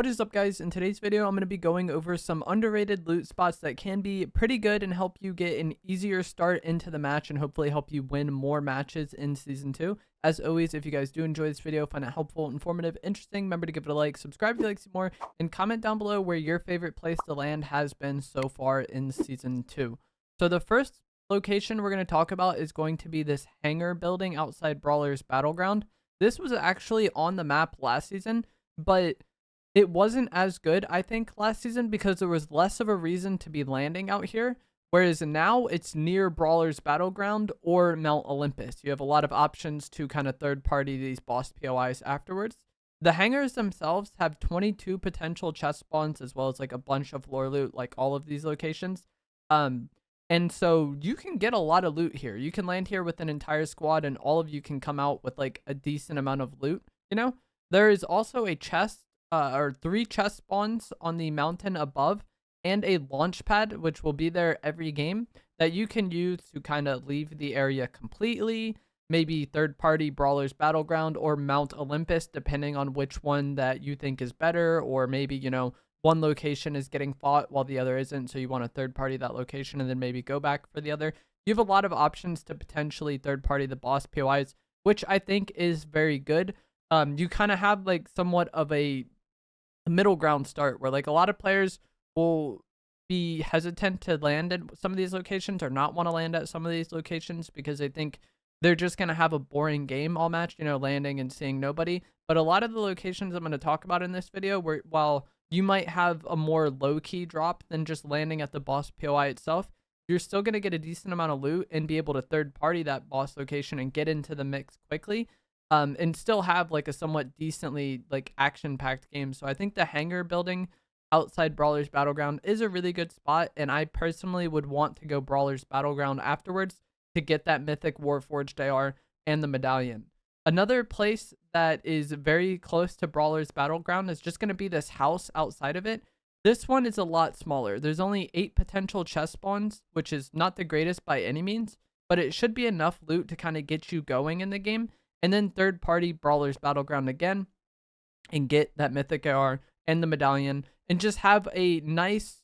What is up, guys? In today's video, I'm going to be going over some underrated loot spots that can be pretty good and help you get an easier start into the match and hopefully help you win more matches in Season 2. As always, if you guys do enjoy this video, find it helpful, informative, interesting, remember to give it a like, subscribe if you like to see more, and comment down below where your favorite place to land has been so far in Season 2. So the first location we're going to talk about is going to be this hangar building outside Brawler's Battleground. This was actually on the map last season, but it wasn't as good, I think, last season because there was less of a reason to be landing out here. Whereas now it's near Brawler's Battleground or Mount Olympus. You have a lot of options to kind of third party these boss POIs afterwards. The hangars themselves have 22 potential chest spawns as well as like a bunch of lore loot like all of these locations. And so you can get a lot of loot here. You can land here with an entire squad and all of you can come out with like a decent amount of loot, you know? There is also a chest or 3 chest spawns on the mountain above and a launch pad, which will be there every game, that you can use to kind of leave the area completely, maybe third party Brawler's Battleground or Mount Olympus, depending on which one that you think is better, or maybe, you know, one location is getting fought while the other isn't, so you want to third party that location and then maybe go back for the other. You have a lot of options to potentially third party the boss POIs, which I think is very good. You kind of have like somewhat of a middle ground start where like a lot of players will be hesitant to land at some of these locations or not want to land at some of these locations because they think they're just going to have a boring game all match, you know, landing and seeing nobody. But a lot of the locations I'm going to talk about in this video, where while you might have a more low-key drop than just landing at the boss POI itself, you're still going to get a decent amount of loot and be able to third party that boss location and get into the mix quickly. And still have like a somewhat decently like action-packed game. So I think the hangar building outside Brawler's Battleground is a really good spot, and I personally would want to go Brawler's Battleground afterwards to get that mythic Warforged AR and the medallion. Another place that is very close to Brawler's Battleground is just going to be this house outside of it. This one is a lot smaller. There's only 8 potential chest spawns, which is not the greatest by any means, but it should be enough loot to kind of get you going in the game. And then third party Brawler's Battleground again and get that mythic AR and the medallion and just have a nice,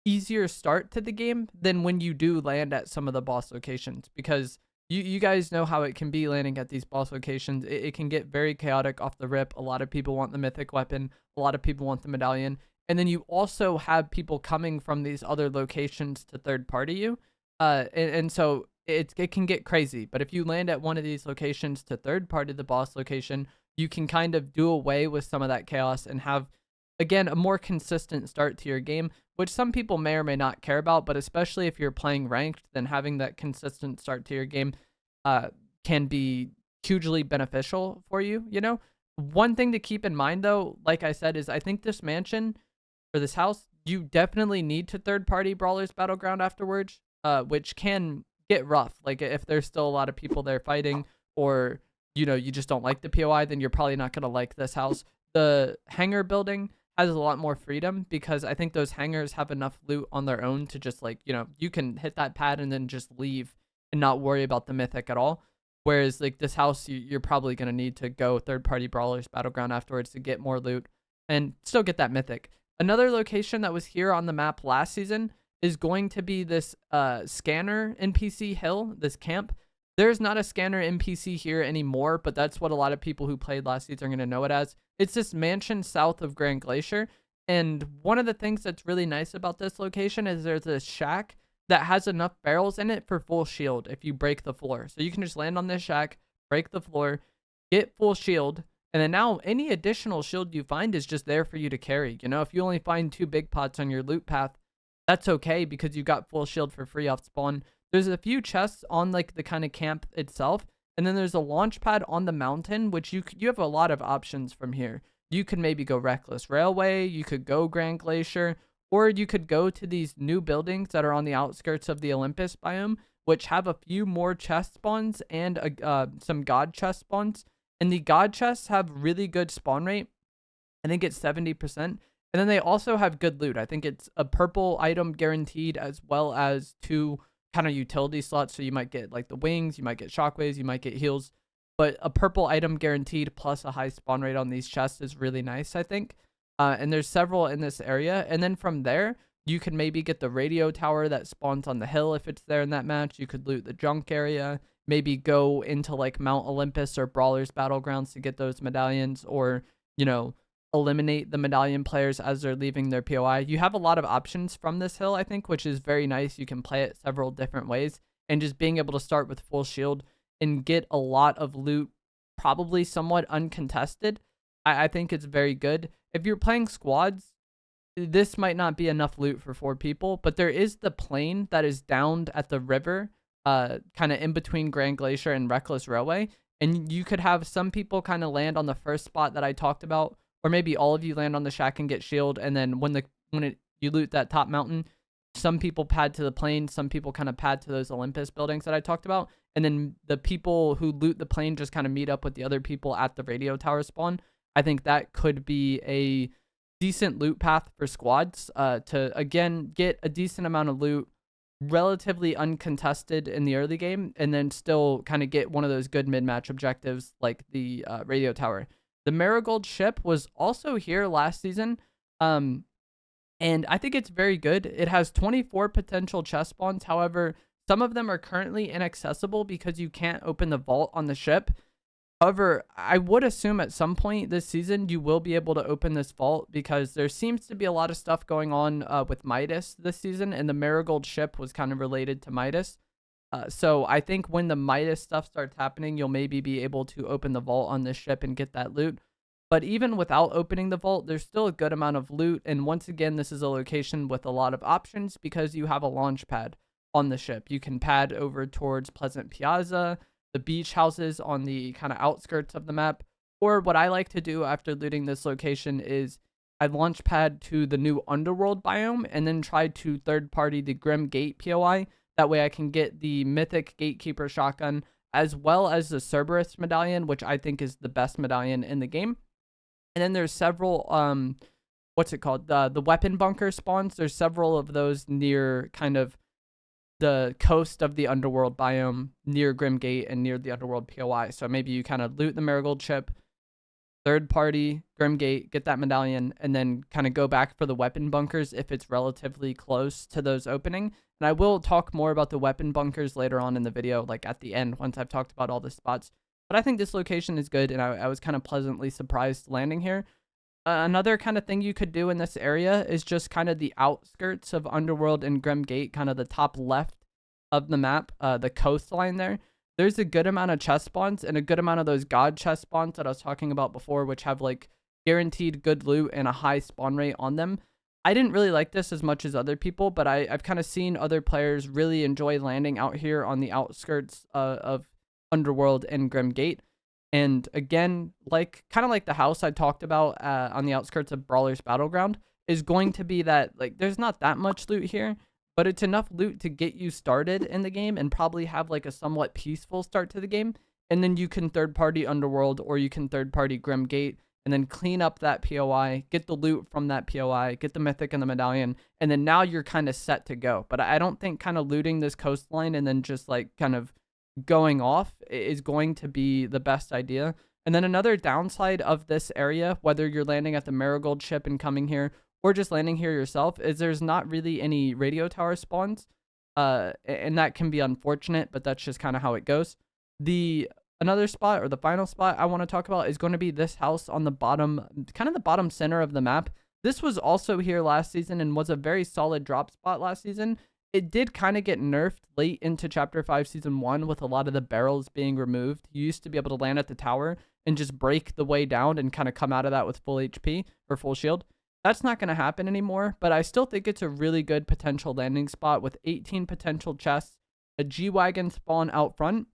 easier start to the game than when you do land at some of the boss locations, because you guys know how it can be landing at these boss locations. It can get very chaotic off the rip. A lot of people want the mythic weapon. A lot of people want the medallion. And then you also have people coming from these other locations to third party you. And so it can get crazy. But if you land at one of these locations to third party the boss location, you can kind of do away with some of that chaos and have, again, a more consistent start to your game, which some people may or may not care about, but especially if you're playing ranked, then having that consistent start to your game can be hugely beneficial for you, you know? One thing to keep in mind, though, like I said, is I think this mansion or this house, you definitely need to third party Brawler's Battleground afterwards, which can get rough. Like if there's still a lot of people there fighting, or you know, you just don't like the POI, then you're probably not going to like this house. The hangar building has a lot more freedom because I think those hangars have enough loot on their own to just like, you know, you can hit that pad and then just leave and not worry about the mythic at all. Whereas like this house, you're probably going to need to go third party Brawler's Battleground afterwards to get more loot and still get that mythic. Another location that was here on the map last season is going to be this scanner NPC hill, this camp. There's not a scanner NPC here anymore, but that's what a lot of people who played last season are going to know it as. It's this mansion south of Grand Glacier. And one of the things that's really nice about this location is there's this shack that has enough barrels in it for full shield if you break the floor. So you can just land on this shack, break the floor, get full shield, and then now any additional shield you find is just there for you to carry. You know, if you only find 2 big pots on your loot path, that's okay because you got full shield for free off spawn. There's a few chests on like the kind of camp itself, and then there's a launch pad on the mountain, which you have a lot of options from here. You could maybe go Reckless Railway, you could go Grand Glacier, or you could go to these new buildings that are on the outskirts of the Olympus biome, which have a few more chest spawns and some god chest spawns. And the god chests have really good spawn rate. I think it's 70%. And then they also have good loot. I think it's a purple item guaranteed as well as 2 kind of utility slots. So you might get like the wings, you might get shockwaves, you might get heals. But a purple item guaranteed plus a high spawn rate on these chests is really nice, I think. And there's several in this area. And then from there, you can maybe get the radio tower that spawns on the hill if it's there in that match. You could loot the junk area, maybe go into like Mount Olympus or Brawlers Battlegrounds to get those medallions, or, you know, eliminate the medallion players as they're leaving their POI. You have a lot of options from this hill, I think, which is very nice. You can play it several different ways, and just being able to start with full shield and get a lot of loot, probably somewhat uncontested, I think it's very good. If you're playing squads, this might not be enough loot for 4 people, but there is the plane that is downed at the river, kind of in between Grand Glacier and Reckless Railway, and you could have some people kind of land on the first spot that I talked about, or maybe all of you land on the shack and get shield, and then you loot that top mountain, some people pad to the plane, some people kind of pad to those Olympus buildings that I talked about, and then the people who loot the plane just kind of meet up with the other people at the radio tower spawn. I think that could be a decent loot path for squads, to again get a decent amount of loot relatively uncontested in the early game, and then still kind of get one of those good mid-match objectives like the radio tower. The Marigold Ship was also here last season, and I think it's very good. It has 24 potential chest spawns. However, some of them are currently inaccessible because you can't open the vault on the ship. However, I would assume at some point this season you will be able to open this vault, because there seems to be a lot of stuff going on with Midas this season, and the Marigold Ship was kind of related to Midas. So I think when the Midas stuff starts happening, you'll maybe be able to open the vault on this ship and get that loot. But even without opening the vault, there's still a good amount of loot. And once again, this is a location with a lot of options because you have a launch pad on the ship. You can pad over towards Pleasant Piazza, the beach houses on the kind of outskirts of the map. Or what I like to do after looting this location is I launch pad to the new Underworld biome and then try to third party the Grim Gate POI. That way I can get the Mythic Gatekeeper shotgun as well as the Cerberus medallion, which I think is the best medallion in the game. And then there's several, what's it called? The weapon bunker spawns. There's several of those near kind of the coast of the Underworld biome, near Grim Gate and near the Underworld POI. So maybe you kind of loot the Marigold Ship, third party Grim Gate, get that medallion, and then kind of go back for the weapon bunkers if it's relatively close to those opening. And I will talk more about the weapon bunkers later on in the video, like at the end, once I've talked about all the spots. But I think this location is good, and I was kind of pleasantly surprised landing here. Another kind of thing you could do in this area is just kind of the outskirts of Underworld and Grim Gate, kind of the top left of the map, the coastline there. There's a good amount of chest spawns and a good amount of those god chest spawns that I was talking about before, which have like guaranteed good loot and a high spawn rate on them. I didn't really like this as much as other people, but I've kind of seen other players really enjoy landing out here on the outskirts of Underworld and Grim Gate. And again, kind of like the house I talked about on the outskirts of Brawler's Battleground, is going to be that, like, there's not that much loot here, but it's enough loot to get you started in the game and probably have like a somewhat peaceful start to the game. And then you can third party Underworld, or you can third party Grim Gate, and then clean up that POI, get the loot from that POI, get the Mythic and the Medallion, and then now you're kind of set to go. But I don't think kind of looting this coastline and then just like kind of going off is going to be the best idea. And then another downside of this area, whether you're landing at the Marigold Ship and coming here, or just landing here yourself, is there's not really any radio tower spawns. And that can be unfortunate, but that's just kind of how it goes. Another spot, or the final spot I want to talk about, is going to be this house on the bottom, kind of the bottom center of the map. This was also here last season and was a very solid drop spot last season. It did kind of get nerfed late into Chapter 5 Season 1 with a lot of the barrels being removed. You used to be able to land at the tower and just break the way down and kind of come out of that with full HP or full shield. That's not going to happen anymore, but I still think it's a really good potential landing spot with 18 potential chests, a G-Wagon spawn out front.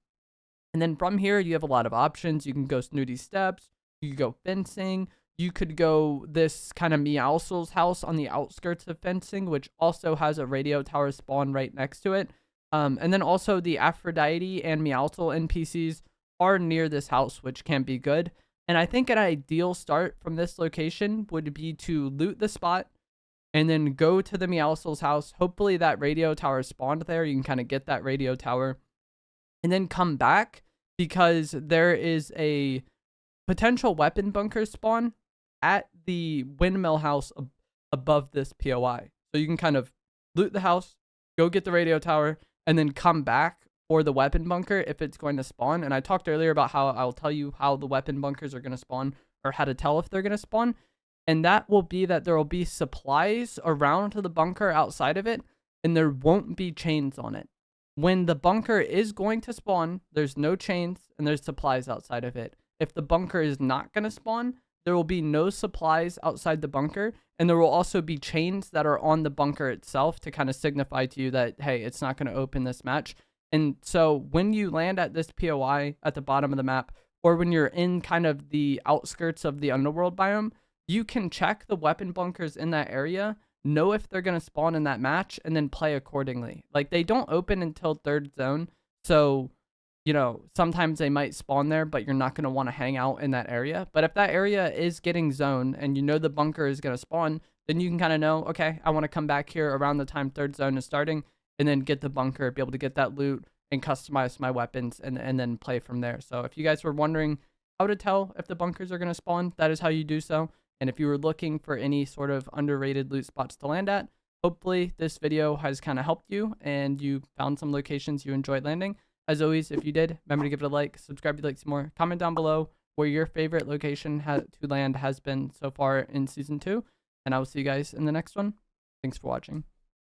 And then from here, you have a lot of options. You can go Snooty Steps, you can go fencing, you could go this kind of Meowscles house on the outskirts of fencing, which also has a radio tower spawn right next to it. And then also the Aphrodite and Meowscle NPCs are near this house, which can be good. And I think an ideal start from this location would be to loot the spot and then go to the Meowscles house. Hopefully that radio tower spawned there. You can kind of get that radio tower and then come back, because there is a potential weapon bunker spawn at the windmill house above this POI. So you can kind of loot the house, go get the radio tower, and then come back for the weapon bunker if it's going to spawn. And I talked earlier about how I'll tell you how the weapon bunkers are going to spawn, or how to tell if they're going to spawn. And that will be that there will be supplies around the bunker outside of it, and there won't be chains on it. When the bunker is going to spawn, there's no chains and there's supplies outside of it. If the bunker is not going to spawn, there will be no supplies outside the bunker, and there will also be chains that are on the bunker itself to kind of signify to you that, hey, it's not going to open this match. And so when you land at this POI at the bottom of the map, or when you're in kind of the outskirts of the underworld biome, you can check the weapon bunkers in that area, know if they're going to spawn in that match, and then play accordingly. Like, they don't open until 3rd zone, so, you know, sometimes they might spawn there, but you're not going to want to hang out in that area. But if that area is getting zoned and you know the bunker is going to spawn, then you can kind of know, okay, I want to come back here around the time 3rd zone is starting, and then get the bunker, be able to get that loot and customize my weapons, and then play from there. So if you guys were wondering how to tell if the bunkers are going to spawn, that is how you do so. And if you were looking for any sort of underrated loot spots to land at, hopefully this video has kind of helped you and you found some locations you enjoyed landing. As always, if you did, remember to give it a like, subscribe if you'd like to see more, comment down below where your favorite location to land has been so far in Season 2. And I will see you guys in the next one. Thanks for watching.